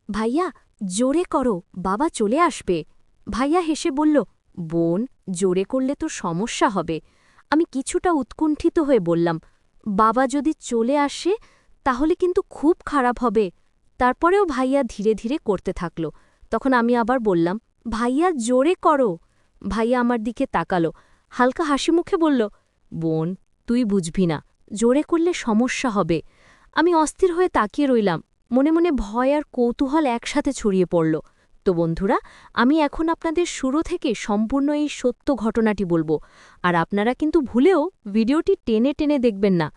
ভাইয়া, জোরে করো, বাবা চলে আসবে। ভাইয়া হেসে বলল, বোন, জোরে করলে তো সমস্যা হবে। আমি কিছুটা উৎকুণ্ঠিত হয়ে বললাম, বাবা যদি চলে আসে তাহলে কিন্তু খুব খারাপ হবে। তারপরেও ভাইয়া ধীরে ধীরে করতে থাকল। তখন আমি আবার বললাম, ভাইয়া জোরে করো। ভাইয়া আমার দিকে তাকালো, হালকা হাসি মুখে বলল, বোন, তুই বুঝবি না, জোরে করলে সমস্যা হবে। আমি অস্থির হয়ে তাকিয়ে রইলাম। মনে মনে ভয় আর কৌতূহল একসাথে ছড়িয়ে পড়ল। তো বন্ধুরা, আমি এখন আপনাদের শুরু থেকে সম্পূর্ণ এই সত্য ঘটনাটি বলবো। আর আপনারা কিন্তু ভুলেও ভিডিওটি টেনে টেনে দেখবেন না,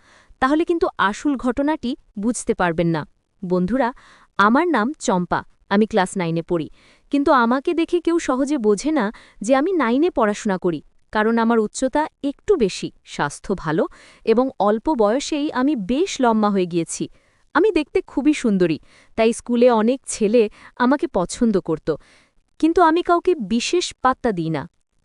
তাহলে কিন্তু আসল ঘটনাটি বুঝতে পারবেন না। বন্ধুরা, আমার নাম চম্পা, আমি ক্লাস 9-এ পড়ি। কিন্তু আমাকে দেখে কেউ সহজে বোঝে না যে আমি 9-এ পড়াশোনা করি, কারণ আমার উচ্চতা একটু বেশি, স্বাস্থ্য ভালো এবং অল্প বয়সেই আমি বেশ লম্বা হয়ে গিয়েছি। আমি দেখতে খুবই সুন্দরী, তাই স্কুলে অনেক ছেলে আমাকে পছন্দ করত। কিন্তু আমি কাউকে বিশেষ পাত্তা দিই না।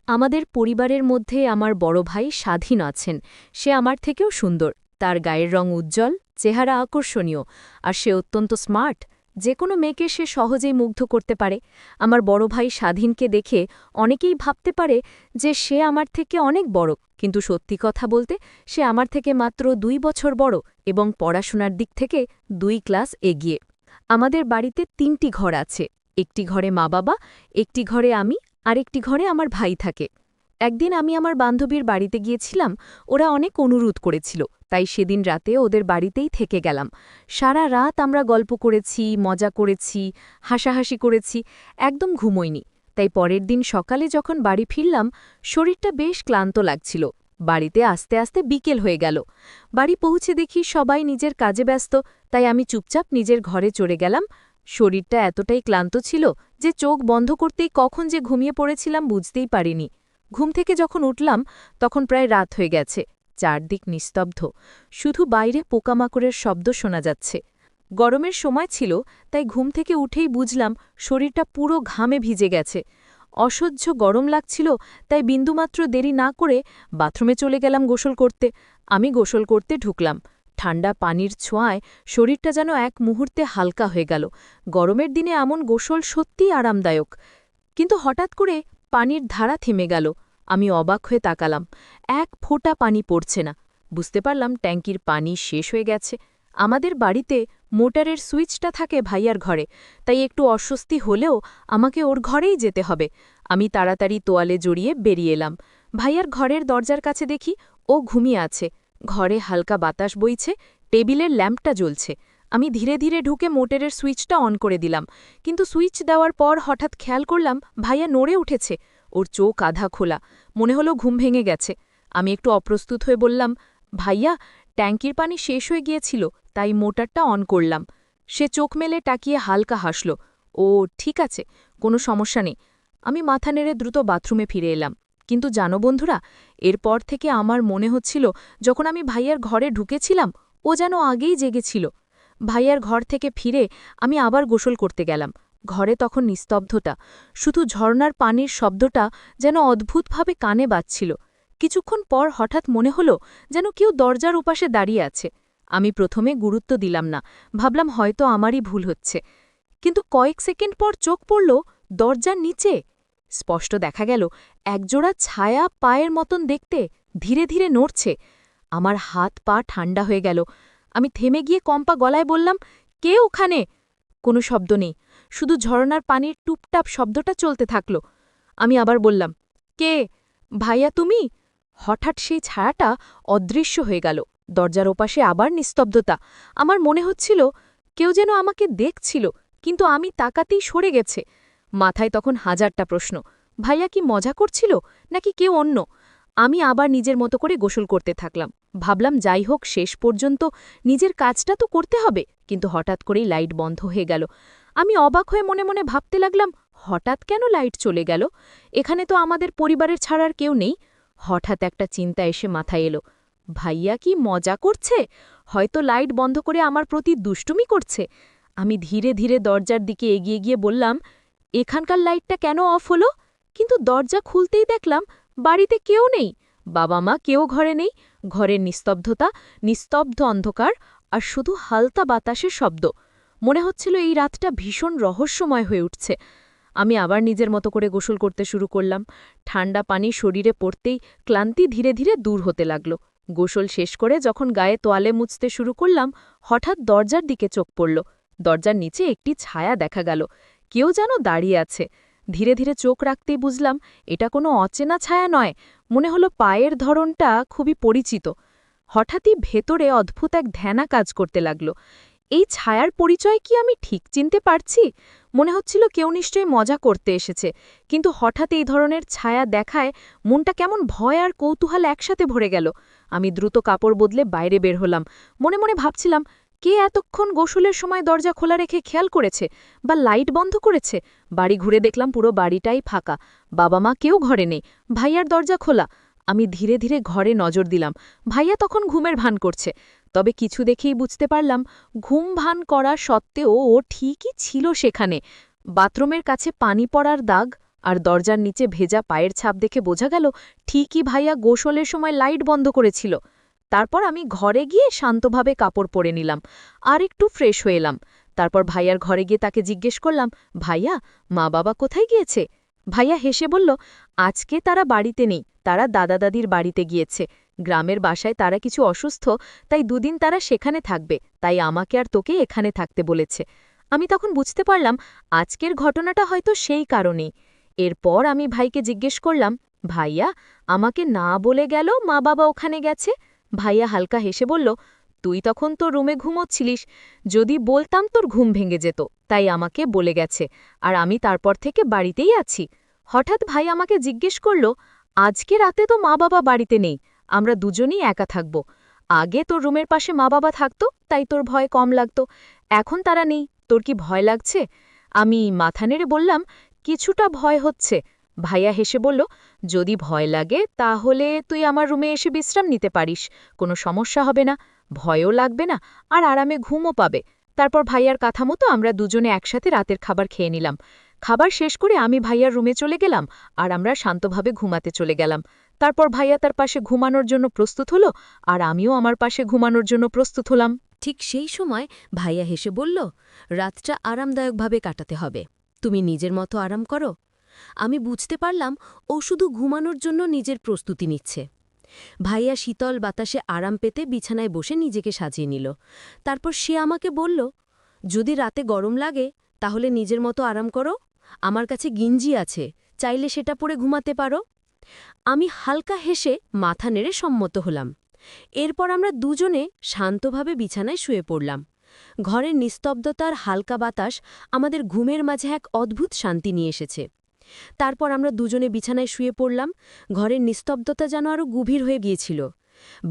আমাদের পরিবারের মধ্যে আমার বড় ভাই স্বাধীন আছেন। সে আমার থেকেও সুন্দর, তার গায়ের রং উজ্জ্বল, চেহারা আকর্ষণীয়, আর সে অত্যন্ত স্মার্ট। যে কোনো মেয়েকে সে সহজেই মুগ্ধ করতে পারে। আমার বড় ভাই স্বাধীনকে দেখে অনেকেই ভাবতে পারে যে সে আমার থেকে অনেক বড়, কিন্তু সত্যি কথা বলতে সে আমার থেকে মাত্র 2 বছর বড় এবং পড়াশোনার দিক থেকে 2 ক্লাস এগিয়ে। আমাদের বাড়িতে 3টি ঘর আছে। একটি ঘরে মা বাবা, একটি ঘরে আমি, আর একটি ঘরে আমার ভাই থাকে। একদিন আমি আমার বান্ধবীর বাড়িতে গিয়েছিলাম। ওরা অনেক অনুরোধ করেছিল, তাই সেদিন রাতে ওদের বাড়িতেই থেকে গেলাম। সারা রাত আমরা গল্প করেছি, মজা করেছি, হাসাহাসি করেছি, একদম ঘুমোইনি। তাই পরের দিন সকালে যখন বাড়ি ফিরলাম, শরীরটা বেশ ক্লান্ত লাগছিল। বাড়িতে আস্তে আস্তে বিকেল হয়ে গেল। বাড়ি পৌঁছে দেখি সবাই নিজের কাজে ব্যস্ত, তাই আমি চুপচাপ নিজের ঘরে চলে গেলাম। শরীরটা এতটাই ক্লান্ত ছিল যে চোখ বন্ধ করতেই কখন যে ঘুমিয়ে পড়েছিলাম বুঝতেই পারিনি। ঘুম থেকে যখন উঠলাম তখন প্রায় রাত হয়ে গেছে। চারদিক নিস্তব্ধ, শুধু বাইরে পোকামাকড়ের শব্দ শোনা যাচ্ছে। গরমের সময় ছিল, তাই ঘুম থেকে উঠেই বুঝলাম শরীরটা পুরো ঘামে ভিজে গেছে। অসহ্য গরম লাগছিল, তাই বিন্দুমাত্র দেরি না করে বাথরুমে চলে গেলাম গোসল করতে। আমি গোসল করতে ঢুকলাম। ঠান্ডা পানির ছোঁয়ায় শরীরটা যেন এক মুহূর্তে হালকা হয়ে গেল। গরমের দিনে এমন গোসল সত্যিই আরামদায়ক। কিন্তু হঠাৎ করে পানির ধারা থেমে গেল। আমি অবাক হয়ে তাকালাম। এক ফোঁটা পানি পড়ছে না। বুঝতে পারলাম ট্যাঙ্কির পানি শেষ হয়ে গেছে। আমাদের বাড়িতে মোটরের সুইচটা থাকে ভাইয়ার ঘরে, তাই একটু অস্বস্তি হলেও আমাকে ওর ঘরেই যেতে হবে। আমি তাড়াতাড়ি তোয়ালে জড়িয়ে বেরিয়ে এলাম। ভাইয়ার ঘরের দরজার কাছে দেখি ও ঘুমিয়ে আছে। ঘরে হালকা বাতাস বইছে, টেবিলের ল্যাম্পটা জ্বলছে। আমি ধীরে ধীরে ঢুকে মোটরের সুইচটা অন করে দিলাম। কিন্তু সুইচ দেওয়ার পর হঠাৎ খেয়াল করলাম ভাইয়া নড়ে উঠেছে। ওর চোখ আধা খোলা, মনে হলো ঘুম ভেঙে গেছে। আমি একটু অপ্রস্তুত হয়ে বললাম, ভাইয়া, ট্যাঙ্কির পানি শেষ হয়ে গিয়েছিল, তাই মোটরটা অন করলাম। সে চোখ মেলে তাকিয়ে হালকা হাসল। ও ঠিক আছে, কোনো সমস্যা নেই। আমি মাথা নেড়ে দ্রুত বাথরুমে ফিরে এলাম। কিন্তু জানো বন্ধুরা, এরপর থেকে আমার মনে হচ্ছিল যখন আমি ভাইয়ার ঘরে ঢুকেছিলাম ও যেন আগেই জেগেছিল। ভাইয়ার ঘর থেকে ফিরে আমি আবার গোসল করতে গেলাম। ঘরে তখন নিস্তব্ধতা, শুধু ঝর্নার পানির শব্দটা যেন অদ্ভুতভাবে কানে বাজছিল। কিছুক্ষণ পর হঠাৎ মনে হলো যেন কেউ দরজার ওপাশে দাঁড়িয়ে আছে। আমি প্রথমে গুরুত্ব দিলাম না, ভাবলাম হয়তো আমারই ভুল হচ্ছে। কিন্তু কয়েক সেকেন্ড পর চোখ পড়ল দরজার নিচে। স্পষ্ট দেখা গেল একজোড়া ছায়া পায়ের মতন দেখতে ধীরে ধীরে নড়ছে। আমার হাত পা ঠান্ডা হয়ে গেল। আমি থেমে গিয়ে কম্পা গলায় বললাম, কে ওখানে? কোনো শব্দ নেই, শুধু ঝরনার পানির টুপটাপ শব্দটা চলতে থাকল। আমি আবার বললাম, কে? ভাইয়া তুমি? হঠাৎ সেই ছায়াটা অদৃশ্য হয়ে গেল। দরজার ওপাশে আবার নিস্তব্ধতা। আমার মনে হচ্ছিল কেউ যেন আমাকে দেখছিল, কিন্তু আমি তাকাতেই সরে গেছে। মাথায় তখন হাজারটা প্রশ্ন। ভাইয়া কি মজা করছিল, নাকি কেউ অন্য? আমি আবার নিজের মতো করে গোসল করতে থাকলাম। ভাবলাম যাই হোক, শেষ পর্যন্ত নিজের কাজটা তো করতে হবে। কিন্তু হঠাৎ করেই লাইট বন্ধ হয়ে গেল। আমি অবাক হয়ে মনে মনে ভাবতে লাগলাম, হঠাৎ কেন লাইট চলে গেল? এখানে তো আমাদের পরিবারের ছাড়ার কেউ নেই। হঠাৎ একটা চিন্তা এসে মাথায় এলো, ভাইয়া কি মজা করছে? হয়তো লাইট বন্ধ করে আমার প্রতি দুষ্টুমি করছে। আমি ধীরে ধীরে দরজার দিকে এগিয়ে গিয়ে বললাম, এখানকার লাইটটা কেন অফ হলো? কিন্তু দরজা খুলতেই দেখলাম বাড়িতে কেউ নেই। বাবা মা কেউ ঘরে নেই। ঘরের নিস্তব্ধতা, নিস্তব্ধ অন্ধকার, আর শুধু হালকা বাতাসের শব্দ। মনে হচ্ছিল এই রাতটা ভীষণ রহস্যময় হয়ে উঠছে। আমি আবার নিজের মতো করে গোসল করতে শুরু করলাম। ঠান্ডা পানি শরীরে পড়তেই ক্লান্তি ধীরে ধীরে দূর হতে লাগল। গোসল শেষ করে যখন গায়ে তোয়ালে মুছতে শুরু করলাম, হঠাৎ দরজার দিকে চোখ পড়ল। দরজার নিচে একটি ছায়া দেখা গেল। কেউ যেন দাঁড়িয়ে আছে। ধীরে ধীরে চোখ রাখতেই বুঝলাম এটা কোনো অচেনা ছায়া নয়। মনে হলো পায়ের ধরনটা খুবই পরিচিত। হঠাৎই ভেতরে অদ্ভুত এক ধ্যানা কাজ করতে লাগল। এই ছায়ার পরিচয় কি আমি ঠিক চিনতে পারছি? মনে হচ্ছিল কেউ নিশ্চয়ই মজা করতে এসেছে, কিন্তু হঠাৎ এই ধরনের ছায়া দেখায় মনটা কেমন ভয় আর কৌতূহল একসাথে ভরে গেল। আমি দ্রুত কাপড় বদলে বাইরে বের হলাম। মনে মনে ভাবছিলাম, কে এতক্ষণ গোসলের সময় দরজা খোলা রেখে খেয়াল করেছে বা লাইট বন্ধ করেছে? বাড়ি ঘুরে দেখলাম পুরো বাড়িটাই ফাঁকা। বাবা মা কেউ ঘরে নেই। ভাইয়ার দরজা খোলা। আমি ধীরে ধীরে ঘরে নজর দিলাম। ভাইয়া তখন ঘুমের ভান করছে। তবে কিছু দেখেই বুঝতে পারলাম, ঘুম ভান করা সত্ত্বেও ও ঠিকই ছিল সেখানে। বাথরুমের কাছে পানি পড়ার দাগ আর দরজার নিচে ভেজা পায়ের ছাপ দেখে বোঝা গেল ঠিকই ভাইয়া গোসলের সময় লাইট বন্ধ করেছিল। তারপর আমি ঘরে গিয়ে শান্তভাবে কাপড় পরে নিলাম, আর একটু ফ্রেশ হয়ে এলাম। তারপর ভাইয়ার ঘরে গিয়ে তাকে জিজ্ঞেস করলাম, ভাইয়া, মা বাবা কোথায় গিয়েছে? ভাইয়া হেসে বলল, আজকে তারা বাড়িতে নেই, তারা দাদা দাদির বাড়িতে গিয়েছে। গ্রামের বাসায় তারা কিছু অসুস্থ, তাই দুদিন তারা সেখানে থাকবে, তাই আমাকে আর তোকে এখানে থাকতে বলেছে। আমি তখন বুঝতে পারলাম আজকের ঘটনাটা হয়তো সেই কারণেই। এরপর আমি ভাইকে জিজ্ঞেস করলাম, ভাইয়া, আমাকে না বলে গেল মা বাবা ওখানে গেছে? ভাইয়া হালকা হেসে বলল, তুই তখন তোর রুমে ঘুমোচ্ছিলিস, যদি বলতাম তোর ঘুম ভেঙে যেত, তাই আমাকে বলে গেছে, আর আমি তারপর থেকে বাড়িতেই আছি। হঠাৎ ভাই আমাকে জিজ্ঞেস করল, আজকে রাতে তো মা বাবা বাড়িতে নেই, আমরা দুজনই একা থাকব। আগে তোর রুমের পাশে মা বাবা থাকতো, তাই তোর ভয় কম লাগতো, এখন তারা নেই, তোর কি ভয় লাগছে? আমি মাথা নেড়ে বললাম, কিছুটা ভয় হচ্ছে। ভাইয়া হেসে বলল, যদি ভয় লাগে তাহলে তুই আমার রুমে এসে বিশ্রাম নিতে পারিস, কোনো সমস্যা হবে না, ভয়ও লাগবে না, আর আরামে ঘুমও পাবে। তারপর ভাইয়ার কথা মতো আমরা দুজনে একসাথে রাতের খাবার খেয়ে নিলাম। খাবার শেষ করে আমি ভাইয়ার রুমে চলে গেলাম, আর আমরা শান্তভাবে ঘুমাতে চলে গেলাম। তারপর ভাইয়া তার পাশে ঘুমানোর জন্য প্রস্তুত হলো, আর আমিও আমার পাশে ঘুমানোর জন্য প্রস্তুত হলাম। ঠিক সেই সময় ভাইয়া হেসে বলল, রাতটা আরামদায়কভাবে কাটাতে হবে, তুমি নিজের মতো আরাম করো। আমি বুঝতে পারলাম ও শুধু ঘুমানোর জন্য নিজের প্রস্তুতি নিচ্ছে। ভাইয়া শীতল বাতাসে আরাম পেতে বিছানায় বসে নিজেকে সাজিয়ে নিল। তারপর সে আমাকে বলল, যদি রাতে গরম লাগে তাহলে নিজের মতো আরাম করো, আমার কাছে গিঞ্জি আছে, চাইলে সেটা পরে ঘুমাতে পারো। আমি হালকা হেসে মাথা নেড়ে সম্মত হলাম। এরপর আমরা দুজনে শান্তভাবে বিছানায় শুয়ে পড়লাম। ঘরের নিস্তব্ধতার হালকা বাতাস আমাদের ঘুমের মাঝে এক অদ্ভুত শান্তি নিয়ে এসেছে। তারপর আমরা দুজনে বিছানায় শুয়ে পড়লাম। ঘরের নিস্তব্ধতা যেন আরও গভীর হয়ে গিয়েছিল।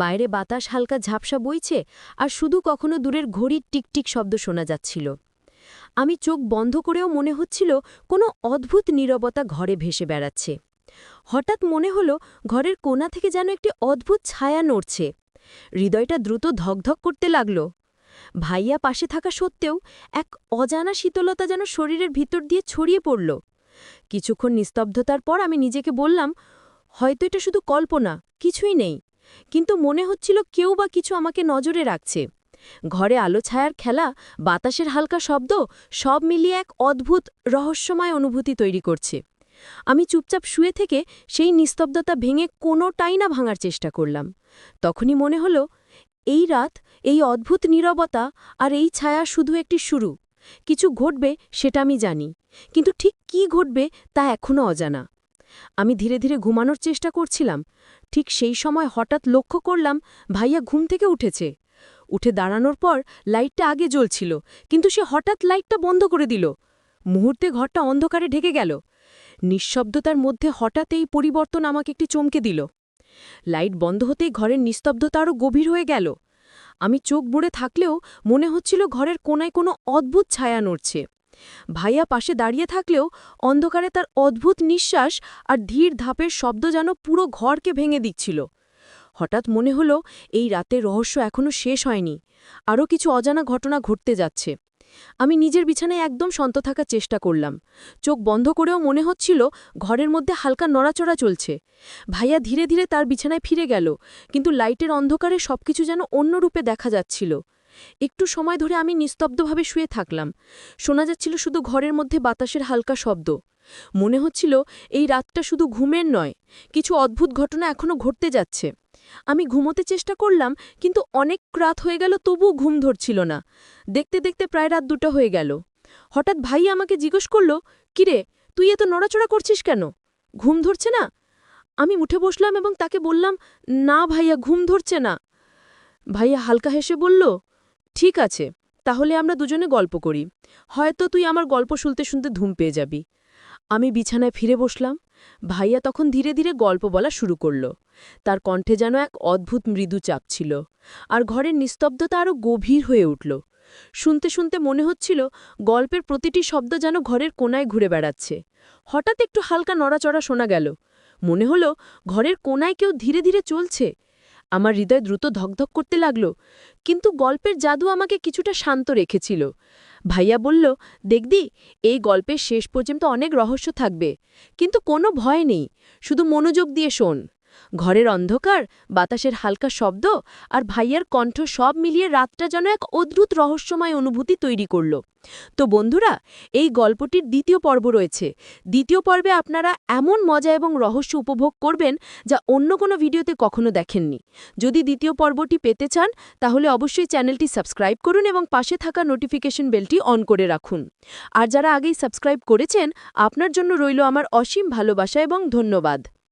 বাইরে বাতাস হালকা ঝাপসা বইছে, আর শুধু কখনো দূরের ঘড়ির টিকটিক শব্দ শোনা যাচ্ছিল। আমি চোখ বন্ধ করেও মনে হচ্ছিল কোনো অদ্ভুত নীরবতা ঘরে ভেসে বেড়াচ্ছে। হঠাৎ মনে হলো ঘরের কোণা থেকে যেন একটি অদ্ভুত ছায়া নড়ছে। হৃদয়টা দ্রুত ধকধক করতে লাগল। ভাইয়া পাশে থাকা সত্ত্বেও এক অজানা শীতলতা যেন শরীরের ভিতর দিয়ে ছড়িয়ে পড়ল। কিছুক্ষণ নিস্তব্ধতার পর আমি নিজেকে বললাম, হয়তো এটা শুধু কল্পনা, কিছুই নেই। কিন্তু মনে হচ্ছিল কেউ বা কিছু আমাকে নজরে রাখছে। ঘরে আলো ছায়ার খেলা, বাতাসের হালকা শব্দ, সব মিলিয়ে এক অদ্ভুত রহস্যময় অনুভূতি তৈরি করছে। আমি চুপচাপ শুয়ে থেকে সেই নিস্তব্ধতা ভেঙে কোনোটাই না ভাঙার চেষ্টা করলাম। তখনই মনে হলো, এই রাত, এই অদ্ভুত নীরবতা আর এই ছায়া শুধু একটি শুরু। কিছু ঘটবে সেটা আমি জানি, কিন্তু ঠিক কী ঘটবে তা এখনও অজানা। আমি ধীরে ধীরে ঘুমানোর চেষ্টা করছিলাম। ঠিক সেই সময় হঠাৎ লক্ষ্য করলাম ভাইয়া ঘুম থেকে উঠেছে। উঠে দাঁড়ানোর পর লাইটটা আগে জ্বলছিল, কিন্তু সে হঠাৎ লাইটটা বন্ধ করে দিল। মুহূর্তে ঘরটা অন্ধকারে ঢেকে গেল। নিঃশব্দতার মধ্যে হঠাৎ এই পরিবর্তন আমাকে একটি চমকে দিল। লাইট বন্ধ হতেই ঘরের নিস্তব্ধতা আরও গভীর হয়ে গেল। আমি চোখ বুড়ে থাকলেও মনে হচ্ছিল ঘরের কোনায় কোনো অদ্ভুত ছায়া নড়ছে। ভাইয়া পাশে দাঁড়িয়ে থাকলেও অন্ধকারে তার অদ্ভুত নিঃশ্বাস আর ধীর ধাপের শব্দ যেন পুরো ঘরকে ভেঙে দিচ্ছিল। হঠাৎ মনে হলো এই রাতের রহস্য এখনও শেষ হয়নি, আরও কিছু অজানা ঘটনা ঘটতে যাচ্ছে। আমি নিজের বিছানায় একদম শান্ত থাকার চেষ্টা করলাম। চোখ বন্ধ করেও মনে হচ্ছিল ঘরের মধ্যে হালকা নড়াচড়া চলছে। ভাইয়া ধীরে ধীরে তার বিছানায় ফিরে গেল, কিন্তু লাইটের অন্ধকারে সবকিছু যেন অন্য রূপে দেখা যাচ্ছিল। একটু সময় ধরে আমি নিস্তব্ধভাবে শুয়ে থাকলাম। শোনা যাচ্ছিল শুধু ঘরের মধ্যে বাতাসের হালকা শব্দ। মনে হচ্ছিল এই রাতটা শুধু ঘুমের নয়, কিছু অদ্ভুত ঘটনা এখনো ঘটতে যাচ্ছে। আমি ঘুমোতে চেষ্টা করলাম, কিন্তু অনেক রাত হয়ে গেল, তবুও ঘুম ধরছিল না। দেখতে দেখতে প্রায় রাত 2টা হয়ে গেল। হঠাৎ ভাই আমাকে জিজ্ঞেস করল, কিরে, তুই এত নড়াচড়া করছিস কেন? ঘুম ধরছে না? আমি উঠে বসলাম এবং তাকে বললাম, না ভাইয়া, ঘুম ধরছে না। ভাইয়া হালকা হেসে বলল, ঠিক আছে, তাহলে আমরা দুজনে গল্প করি। হয়তো তুই আমার গল্প শুনতে শুনতে ঘুম পেয়ে যাবি। আমি বিছানায় ফিরে বসলাম। ভাইয়া তখন ধীরে ধীরে গল্প বলা শুরু করল। তার কণ্ঠে যেন এক অদ্ভুত মৃদু চাপ ছিল, আর ঘরের নিস্তব্ধতা আরও গভীর হয়ে উঠল। শুনতে শুনতে মনে হচ্ছিল গল্পের প্রতিটি শব্দ যেন ঘরের কোনায় ঘুরে বেড়াচ্ছে। হঠাৎ একটু হালকা নড়াচড়া শোনা গেল। মনে হলো ঘরের কোনায় কেউ ধীরে ধীরে চলছে। আমার হৃদয় দ্রুত ধকধক করতে লাগল, কিন্তু গল্পের জাদু আমাকে কিছুটা শান্ত রেখেছিল। ভাইয়া বলল, দেখদি, এই গল্পের শেষ পর্যন্ত অনেক রহস্য থাকবে, কিন্তু কোনো ভয় নেই, শুধু মনোযোগ দিয়ে শোন। ঘরের অন্ধকার, বাতাসের হালকা শব্দ আর ভাইয়ার কণ্ঠ সব মিলিয়ে রাতটা যেন এক অদ্ভুত রহস্যময় অনুভূতি তৈরি করল। তো বন্ধুরা, এই গল্পটির দ্বিতীয় পর্ব রয়েছে। দ্বিতীয় পর্বে আপনারা এমন মজা এবং রহস্য উপভোগ করবেন যা অন্য কোনো ভিডিওতে কখনো দেখেননি। যদি দ্বিতীয় পর্বটি পেতে চান, তাহলে অবশ্যই চ্যানেলটি সাবস্ক্রাইব করুন এবং পাশে থাকা নোটিফিকেশন বেলটি অন করে রাখুন। আর যারা আগেই সাবস্ক্রাইব করেছেন, আপনার জন্য রইল আমার অসীম ভালোবাসা এবং ধন্যবাদ।